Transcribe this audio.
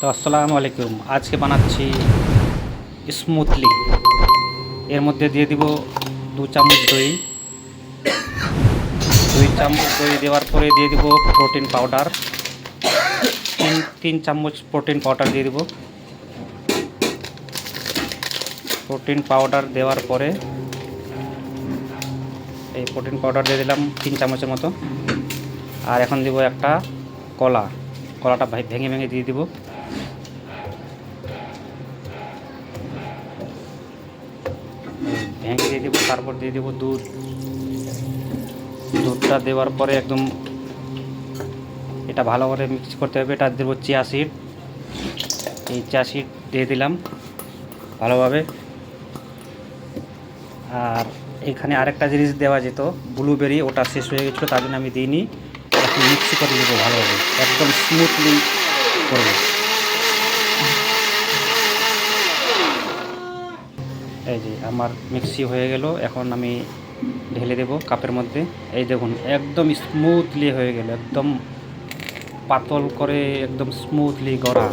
তো আসসালামু আলাইকুম। আজকে বানাচ্ছি স্মুথলি। এর মধ্যে দিয়ে দিব 2 চামচ দই। 2 চামচ দই দেওয়ার পরে দিয়ে দিব প্রোটিন পাউডার। 3 চামচ প্রোটিন পাউডার দিয়ে দিব। প্রোটিন পাউডার দেওয়ার পরে এই প্রোটিন পাউডার দিয়ে দিলাম 3 চামচের মতো। আর এখন দিব একটা কলাটা ভেঙে ভেঙে দিয়ে দিব। ভেঙে দিয়ে দেবো। তারপর দিয়ে দেবো দুধটা দেওয়ার পরে একদম এটা ভালো করে মিক্স করতে হবে। এটা দেবো চিয়া সিড। এই চিয়া সিড দিয়ে দিলাম ভালোভাবে। আর এখানে আরেকটা জিনিস দেওয়া যেত, ব্লুবেরি, ওটা শেষ হয়ে গেছিলো, তার জন্য আমি দিইনি। এখন মিক্স করে দেবো ভালোভাবে, একদম স্মুথলি করবো। এই যে আমার মিক্সি হয়ে গেল। এখন আমি ঢেলে দেব কাপের মধ্যে। এই দেখুন একদম স্মুথলি হয়ে গেল, একদম পাতল করে একদম স্মুথলি গড়া।